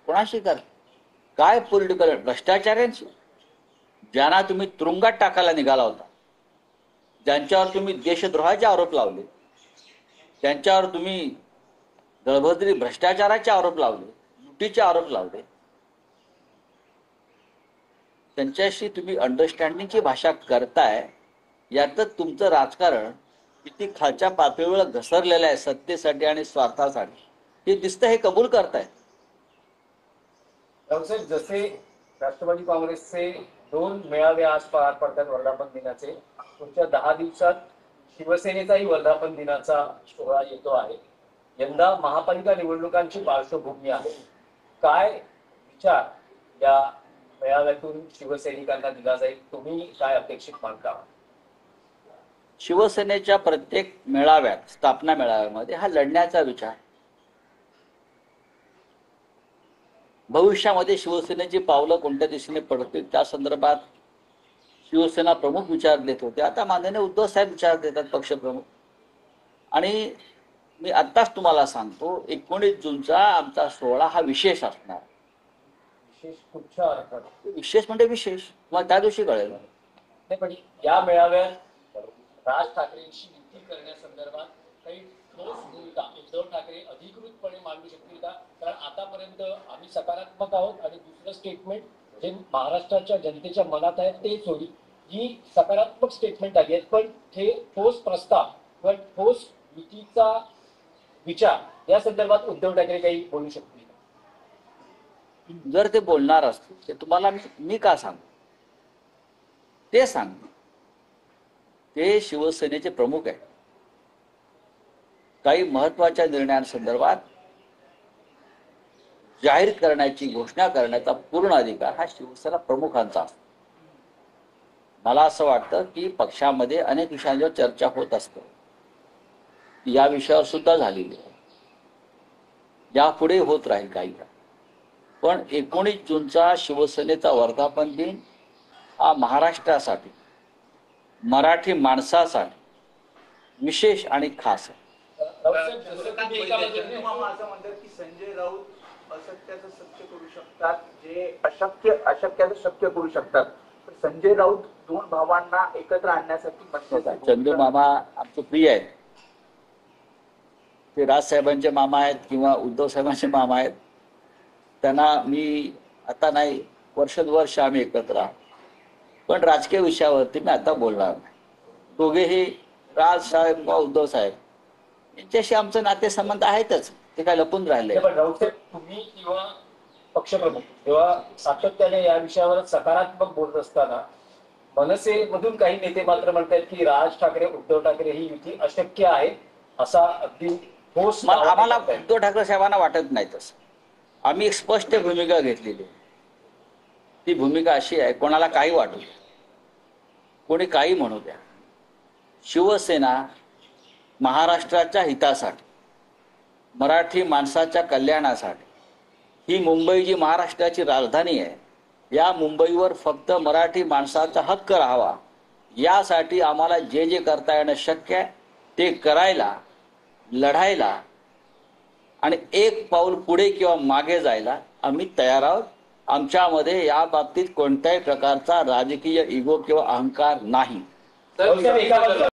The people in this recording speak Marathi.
कोणाशी कर काय पॉलिटिकल भ्रष्टाचार्यांशी, ज्यांना तुम्ही तुरुंगात टाकायला निघाला होता, ज्यांच्यावर तुम्ही देशद्रोहाचे आरोप लावले, त्यांच्यावर तुम्ही दळभद्री भ्रष्टाचाराचे आरोप लावले, लुटीचे आरोप लावले, त्यांच्याशी तुम्ही अंडरस्टँडिंगची भाषा करताय. यातच तुमचं राजकारण किती खालच्या पातळीवर घसरलेलं आहे सत्तेसाठी आणि स्वार्थासाठी हे दिसतं, हे कबूल करताय. जसे राष्ट्रवादी काँग्रेसचे 2 मेळावे आज पार पडतात वर्धापन दिनाचे, पुढच्या 10 दिवसात शिवसेनेचाही वर्धापन दिनाचा सोहळा येतो आहे. यंदा महापालिका निवडणुकांची पार्श्वभूमी आहे. काय विचार या मेळाव्यातून शिवसैनिकांना दिला जाईल, तुम्ही काय अपेक्षित मानता? शिवसेनेच्या प्रत्येक मेळाव्यात, स्थापना मेळाव्यामध्ये हा लढण्याचा विचार, भविष्यामध्ये शिवसेनेची पावलं कोणत्या दिशेने पडतील त्या संदर्भात शिवसेना प्रमुख विचार देत होते. आता माननीय उद्धव साहेब विचार देतात, पक्षप्रमुख. आणि मी आत्ताच तुम्हाला सांगतो, 19 जूनचा आमचा सोहळा हा विशेष असणार. विशेष कुठच्या अर्थात? विशेष म्हणजे विशेष, तुम्हाला त्या दिवशी कळेल. नाही, पण या मेळाव्यात राज ठाकरेंशी युती करण्यासंदर्भात काही ठोस भूमिका उद्धव ठाकरे अधिकृतपणे मांडू शकतील का? कारण आतापर्यंत आम्ही सकारात्मक आहोत आणि दुसरं स्टेटमेंट जे महाराष्ट्राच्या जनतेच्या मनात आहे ते सोडी ही सकारात्मक स्टेटमेंट आली आहेत, पण हे ठोस प्रस्ताव किंवा ठोस युतीचा विचार या संदर्भात उद्धव ठाकरे काही बोलू शकतील? जर ते बोलणार असतील ते तुम्हाला मी का सांगू, ते सांग. ते शिवसेनेचे प्रमुख आहेत. काही महत्वाच्या निर्णयांसंदर्भात जाहीर करण्याची, घोषणा करण्याचा पूर्ण अधिकार हा शिवसेना प्रमुखांचा असतो. मला असं वाटतं की पक्षामध्ये अनेक विषयांवर चर्चा होत असते, या विषयावर सुद्धा झालेली आहे, यापुढे होत राहील काही काळ. पण 19 जूनचा शिवसेनेचा वर्धापन दिन हा महाराष्ट्रासाठी, मराठी माणसासाठी विशेष आणि खास आहे. संजय राऊत असत्याचं सत्य करू शकतात, जे अशक्याचं शक्य करू शकतात. संजय राऊत 2 भावांना एकत्र आणण्यासाठी चंदू मामा आमचे प्रिय आहेत. ते राजसाहेबांचे मामा आहेत किंवा उद्धव साहेबांचे मामा आहेत. त्यांना मी आता नाही, वर्षानुवर्ष आम्ही एकत्र आहोत. पण राजकीय विषयावरती मी आता बोलणार नाही. दोघेही राजसाहेब किंवा उद्धव साहेब यांच्याशी आमचं नातेसंबंध आहेतच, ते काय लपून राहिले. पण राऊतसाहेब, तुम्ही किंवा पक्षप्रमुख तेव्हा सातत्याने या विषयावर सकारात्मक बोलत असताना मनसेमधून काही नेते मात्र म्हणतात की राज ठाकरे उद्धव ठाकरे ही युती अशक्य आहे, असा अगदी ठोस. आम्हाला उद्धव ठाकरे साहेबांना वाटत नाही तसं. आम्ही एक स्पष्ट भूमिका घेतलेली. ती भूमिका अशी आहे, कोणाला काही वाटू द्या, कोणी काही म्हणू द्या, शिवसेना महाराष्ट्राच्या हितासाठी, मराठी माणसाच्या कल्याणासाठी, ही मुंबई जी महाराष्ट्राची राजधानी आहे, या मुंबईवर फक्त मराठी माणसाचा हक्क राहावा, यासाठी आम्हाला जे जे करता येणं शक्य आहे ते करायला, लढायला आणि एक पाऊल पुढे किंवा मागे जायला आम्ही तयार आहोत. आमच्यामध्ये या बाबतीत कोणत्याही प्रकारचा राजकीय इगो किंवा अहंकार नाही.